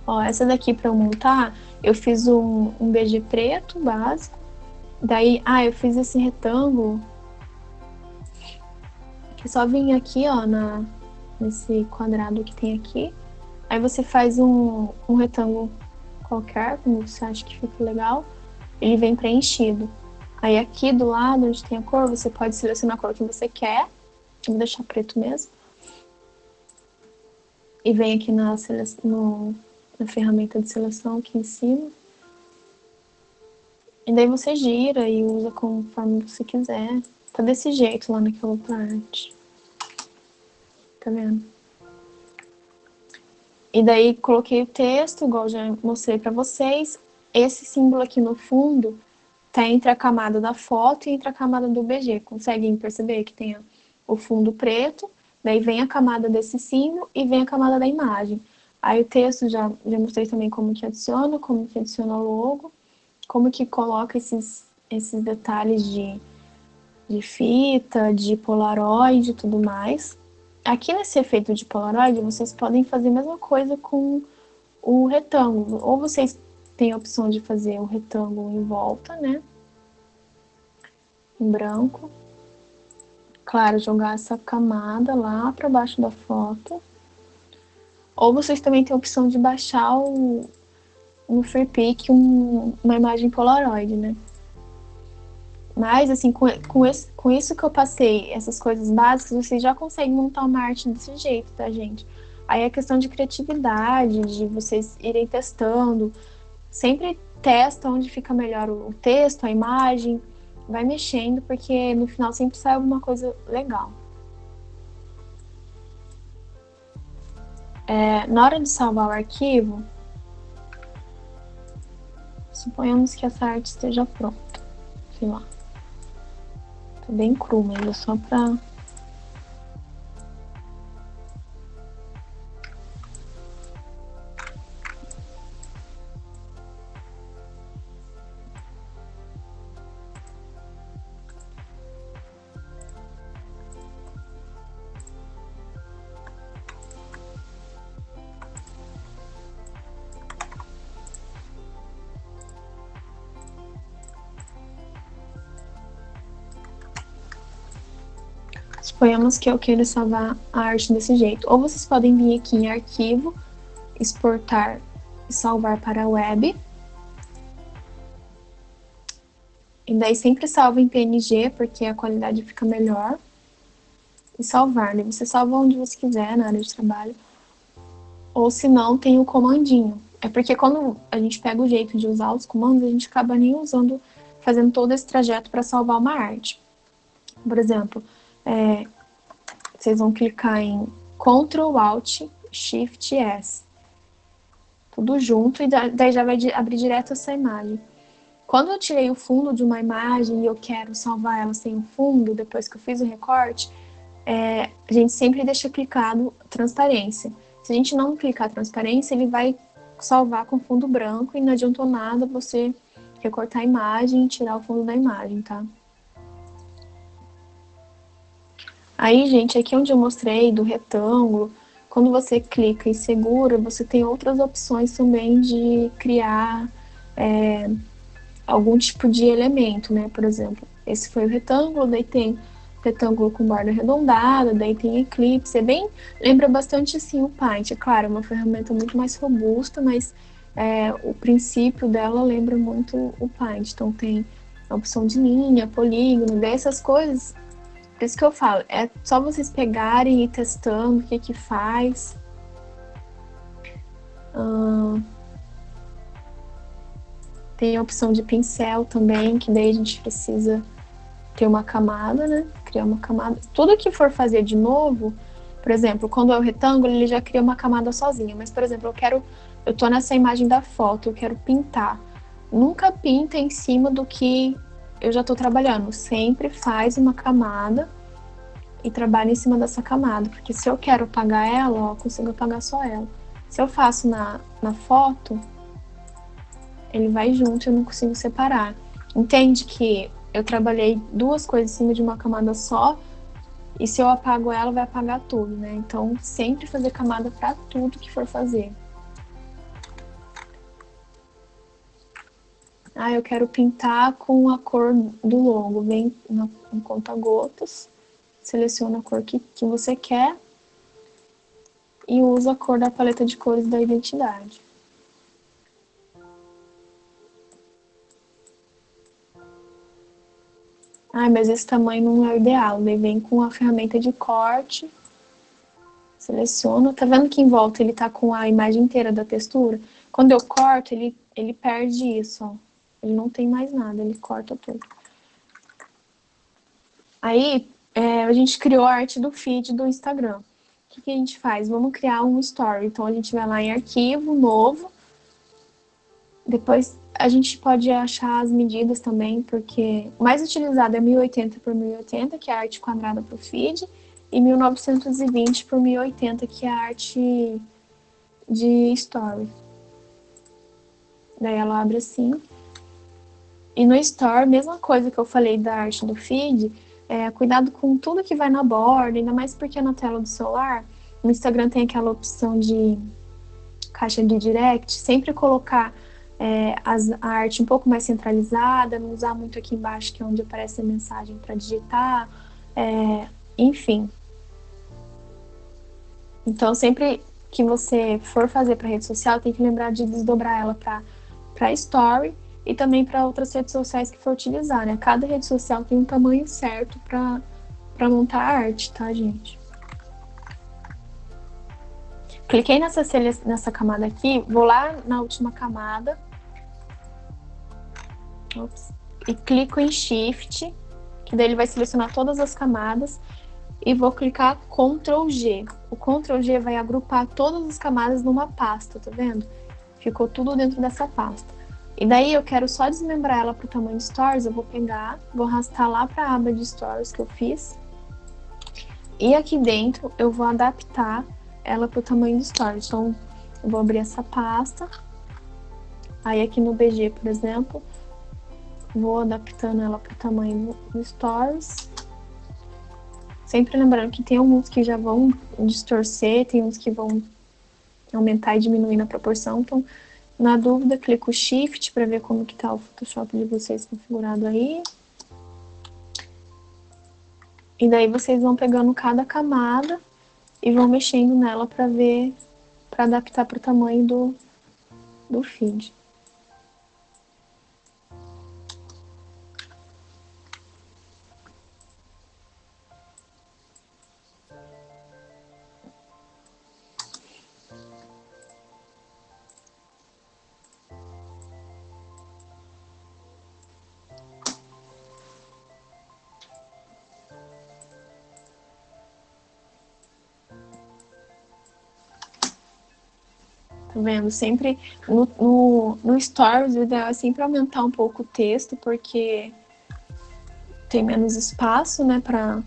Ó, essa daqui pra eu montar, eu fiz um BG preto básico. Daí, eu fiz esse retângulo que só vem aqui, ó, nesse quadrado que tem aqui. Aí você faz um retângulo qualquer, como você acha que fica legal, ele vem preenchido. Aí aqui do lado, onde tem a cor, você pode selecionar a cor que você quer. Eu vou deixar preto mesmo. E vem aqui na ferramenta de seleção aqui em cima. E daí você gira e usa conforme você quiser. Tá desse jeito lá naquela parte. Tá vendo? E daí coloquei o texto, igual já mostrei pra vocês. Esse símbolo aqui no fundo tá entre a camada da foto e entre a camada do BG. Conseguem perceber que tem o fundo preto, daí vem a camada desse símbolo e vem a camada da imagem. Aí o texto já mostrei também como que adiciona o logo, como que coloca esses detalhes de fita, de polaroid e tudo mais. Aqui nesse efeito de polaroid, vocês podem fazer a mesma coisa com o retângulo. Ou vocês têm a opção de fazer o retângulo em volta, né? Em branco. Claro, jogar essa camada lá para baixo da foto. Ou vocês também têm a opção de baixar no Freepik uma imagem Polaroid, né? Mas, assim, com isso que eu passei, essas coisas básicas, vocês já conseguem montar uma arte desse jeito, tá, gente? Aí é questão de criatividade, de vocês irem testando. Sempre testa onde fica melhor o texto, a imagem. Vai mexendo, porque no final sempre sai alguma coisa legal. Na hora de salvar o arquivo, suponhamos que essa arte esteja pronta. Sei lá. Tá bem cru, mas é só pra... Suponhamos que eu queira salvar a arte desse jeito. Ou vocês podem vir aqui em arquivo, exportar e salvar para a web. E daí sempre salva em PNG, porque a qualidade fica melhor. E salvar, né? Você salva onde você quiser, na área de trabalho. Ou se não, tem o comandinho. É porque quando a gente pega o jeito de usar os comandos, a gente acaba nem fazendo todo esse trajeto para salvar uma arte. Por exemplo, vocês vão clicar em Ctrl Alt Shift S. Tudo junto, e daí já vai abrir direto essa imagem. Quando eu tirei o fundo de uma imagem e eu quero salvar ela sem o fundo, depois que eu fiz o recorte, a gente sempre deixa clicado transparência. Se a gente não clicar transparência, ele vai salvar com fundo branco e não adiantou nada você recortar a imagem e tirar o fundo da imagem, tá? Aí, gente, aqui onde eu mostrei do retângulo, quando você clica e segura, você tem outras opções também de criar algum tipo de elemento, né? Por exemplo, esse foi o retângulo, daí tem retângulo com borda arredondada, daí tem eclipse, lembra bastante assim o Paint. É claro, é uma ferramenta muito mais robusta, mas o princípio dela lembra muito o Paint. Então tem a opção de linha, polígono, dessas coisas. Por isso que eu falo, é só vocês pegarem e ir testando o que faz. Tem a opção de pincel também, que daí a gente precisa ter uma camada, né? Criar uma camada. Tudo que for fazer de novo, por exemplo, quando é o retângulo, ele já cria uma camada sozinho. Mas, por exemplo, eu tô nessa imagem da foto, eu quero pintar. Nunca pinta em cima do que eu já tô trabalhando. Sempre faz uma camada e trabalha em cima dessa camada. Porque se eu quero apagar ela, ó, eu consigo apagar só ela. Se eu faço na foto, ele vai junto e eu não consigo separar. Entende que eu trabalhei duas coisas em cima de uma camada só, e se eu apago ela, vai apagar tudo, né? Então, sempre fazer camada para tudo que for fazer. Eu quero pintar com a cor do logo. Vem em conta-gotas, seleciona a cor que você quer e usa a cor da paleta de cores da identidade. Ai, mas esse tamanho não é o ideal. Ele vem com a ferramenta de corte. Seleciono. Tá vendo que em volta ele tá com a imagem inteira da textura? Quando eu corto, ele perde isso, ó. Ele não tem mais nada, ele corta tudo. Aí, a gente criou a arte do feed do Instagram. O que a gente faz? Vamos criar um story. Então, a gente vai lá em arquivo, novo. Depois, a gente pode achar as medidas também, porque o mais utilizado é 1080 por 1080, que é a arte quadrada para o feed, e 1920 por 1080, que é a arte de story. Daí ela abre assim. E no Store, mesma coisa que eu falei da arte do feed, cuidado com tudo que vai na borda, ainda mais porque é na tela do celular. No Instagram tem aquela opção de caixa de direct, sempre colocar a arte um pouco mais centralizada, não usar muito aqui embaixo, que é onde aparece a mensagem para digitar, enfim. Então, sempre que você for fazer para rede social, tem que lembrar de desdobrar ela para Story e também para outras redes sociais que for utilizar, né? Cada rede social tem um tamanho certo para montar a arte, tá, gente? Cliquei nessa camada aqui, vou lá na última camada. Ops, e clico em Shift, que daí ele vai selecionar todas as camadas, e vou clicar Ctrl G. O Ctrl G vai agrupar todas as camadas numa pasta, tá vendo? Ficou tudo dentro dessa pasta. E daí eu quero só desmembrar ela para o tamanho de Stories, eu vou pegar, vou arrastar lá para a aba de Stories que eu fiz. E aqui dentro eu vou adaptar ela para o tamanho de Stories. Então eu vou abrir essa pasta. Aí aqui no BG, por exemplo, vou adaptando ela para o tamanho do Stories. Sempre lembrando que tem alguns que já vão distorcer, tem uns que vão aumentar e diminuir na proporção. Então, na dúvida, clico Shift para ver como que tá o Photoshop de vocês configurado aí. E daí vocês vão pegando cada camada e vão mexendo nela para ver, para adaptar para o tamanho do feed. Tá vendo? Sempre no Stories, o ideal é sempre aumentar um pouco o texto, porque tem menos espaço, né, para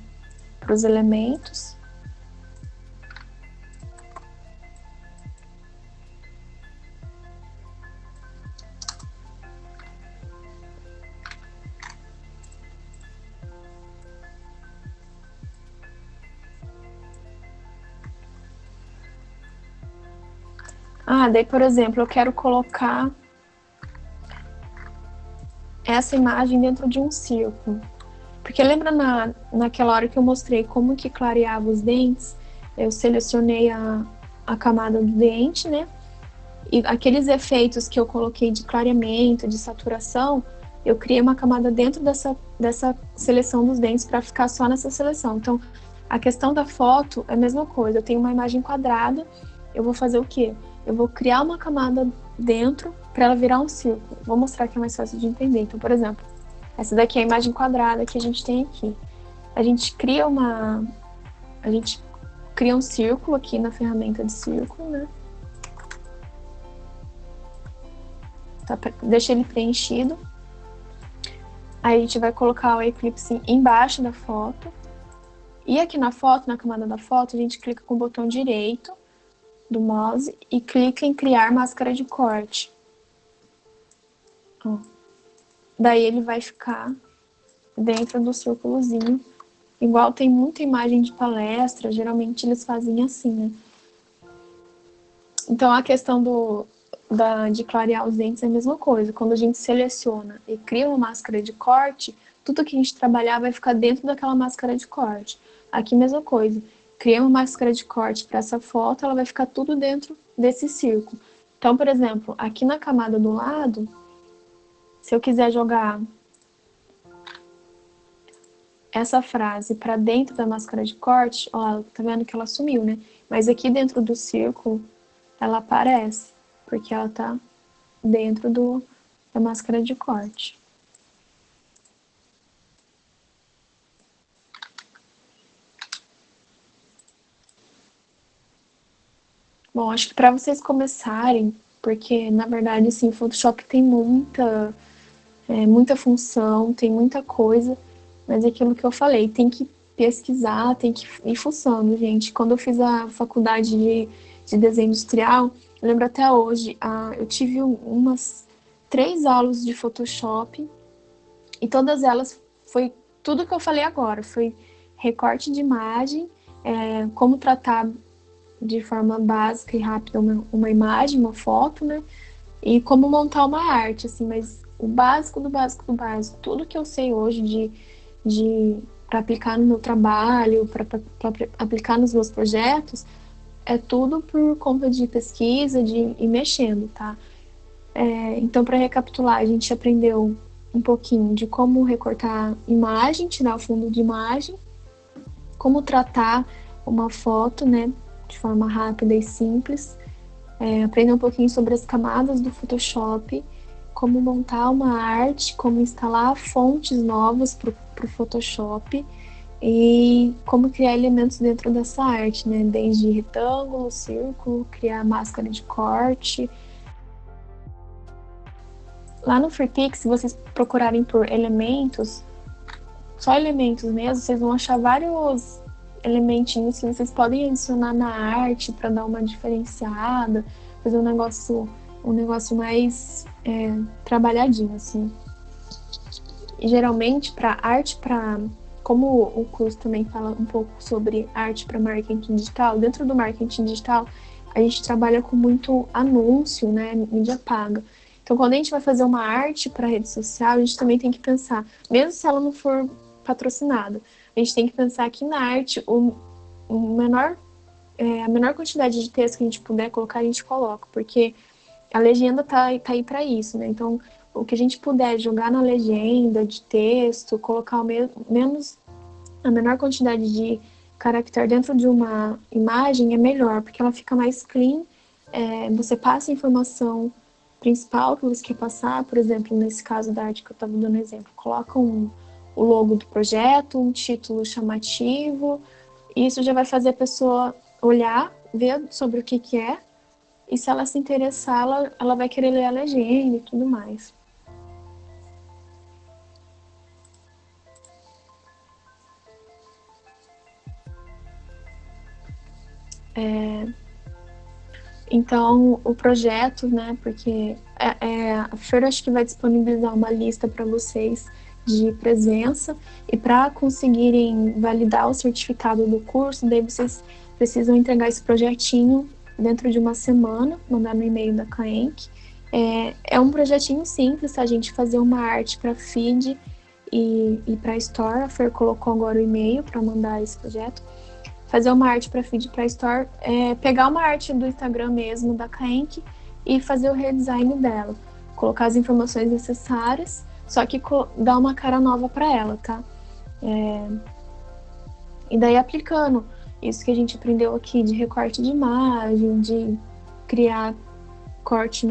os elementos. Daí, por exemplo, eu quero colocar essa imagem dentro de um círculo. Porque lembra naquela hora que eu mostrei como que clareava os dentes? Eu selecionei a camada do dente, né? E aqueles efeitos que eu coloquei de clareamento, de saturação, eu criei uma camada dentro dessa seleção dos dentes para ficar só nessa seleção. Então, a questão da foto é a mesma coisa. Eu tenho uma imagem quadrada, eu vou fazer o quê? Eu vou criar uma camada dentro para ela virar um círculo. Vou mostrar que é mais fácil de entender. Então, por exemplo, essa daqui é a imagem quadrada que a gente tem aqui. A gente cria um círculo aqui na ferramenta de círculo, né? Deixa ele preenchido. Aí a gente vai colocar o Eclipse embaixo da foto. E aqui na foto, na camada da foto, a gente clica com o botão direito do mouse e clica em criar máscara de corte. Ó. Daí ele vai ficar dentro do círculozinho. Igual tem muita imagem de palestra, geralmente eles fazem assim, né? Então a questão de clarear os dentes é a mesma coisa. Quando a gente seleciona e cria uma máscara de corte, tudo que a gente trabalhar vai ficar dentro daquela máscara de corte. Aqui, mesma coisa. Criei uma máscara de corte para essa foto, ela vai ficar tudo dentro desse círculo. Então, por exemplo, aqui na camada do lado, se eu quiser jogar essa frase para dentro da máscara de corte, ó, tá vendo que ela sumiu, né? Mas aqui dentro do círculo, ela aparece, porque ela tá dentro da máscara de corte. Bom, acho que para vocês começarem, porque na verdade, assim, o Photoshop tem muita função, tem muita coisa, mas é aquilo que eu falei, tem que pesquisar, tem que ir fuçando, gente. Quando eu fiz a faculdade de desenho industrial, eu lembro até hoje, eu tive umas 3 aulas de Photoshop e todas elas foi tudo que eu falei agora, foi recorte de imagem, como tratar de forma básica e rápida uma imagem, uma foto, né? E como montar uma arte, assim, mas o básico do básico do básico, tudo que eu sei hoje para aplicar no meu trabalho, para aplicar nos meus projetos, é tudo por conta de pesquisa, de ir mexendo, tá? Então, para recapitular, a gente aprendeu um pouquinho de como recortar imagem, tirar o fundo de imagem, como tratar uma foto, né, de forma rápida e simples, aprender um pouquinho sobre as camadas do Photoshop, como montar uma arte, como instalar fontes novas para o Photoshop e como criar elementos dentro dessa arte, né? Desde retângulo, círculo, criar máscara de corte. Lá no FreePix, se vocês procurarem por elementos, só elementos mesmo, vocês vão achar vários elementinhos que vocês podem adicionar na arte para dar uma diferenciada, fazer um negócio mais trabalhadinho, assim. E geralmente, para arte, como o curso também fala um pouco sobre arte para marketing digital, dentro do marketing digital, a gente trabalha com muito anúncio, né, mídia paga. Então, quando a gente vai fazer uma arte para rede social, a gente também tem que pensar, mesmo se ela não for patrocinada, a gente tem que pensar que na arte a menor quantidade de texto que a gente puder colocar, a gente coloca, porque a legenda tá aí para isso, né? Então, o que a gente puder jogar na legenda de texto, colocar a menor quantidade de caractere dentro de uma imagem é melhor, porque ela fica mais clean, você passa a informação principal que você quer passar, por exemplo, nesse caso da arte que eu estava dando exemplo, coloca o logo do projeto, um título chamativo, e isso já vai fazer a pessoa olhar, ver sobre o que é, e se ela se interessar, ela vai querer ler a legenda e tudo mais. Então, o projeto, né, porque a Fer acho que vai disponibilizar uma lista para vocês de presença e para conseguirem validar o certificado do curso, daí vocês precisam entregar esse projetinho dentro de uma semana, mandar no e-mail da CAENC. É um projetinho simples, a gente fazer uma arte para feed e para store. A Fer colocou agora o e-mail para mandar esse projeto. Fazer uma arte para feed para store, pegar uma arte do Instagram mesmo, da CAENC, e fazer o redesign dela. Colocar as informações necessárias, só que dar uma cara nova para ela, tá? E daí aplicando isso que a gente aprendeu aqui de recorte de imagem, de criar corte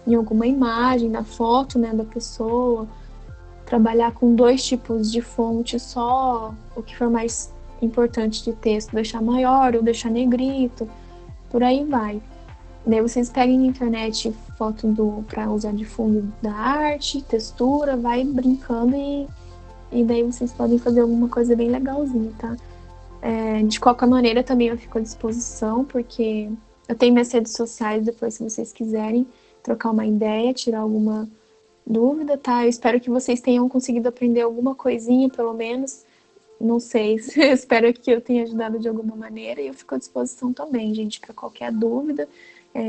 em alguma imagem, na foto, né, da pessoa, trabalhar com 2 tipos de fonte só, o que for mais importante de texto, deixar maior ou deixar negrito, por aí vai. Daí vocês peguem na internet foto para usar de fundo da arte, textura, vai brincando e daí vocês podem fazer alguma coisa bem legalzinha, tá? De qualquer maneira, também eu fico à disposição, porque eu tenho minhas redes sociais, depois se vocês quiserem trocar uma ideia, tirar alguma dúvida, tá? Eu espero que vocês tenham conseguido aprender alguma coisinha, pelo menos. Não sei, espero que eu tenha ajudado de alguma maneira e eu fico à disposição também, gente, para qualquer dúvida,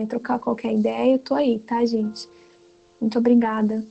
trocar qualquer ideia, eu tô aí, tá, gente? Muito obrigada.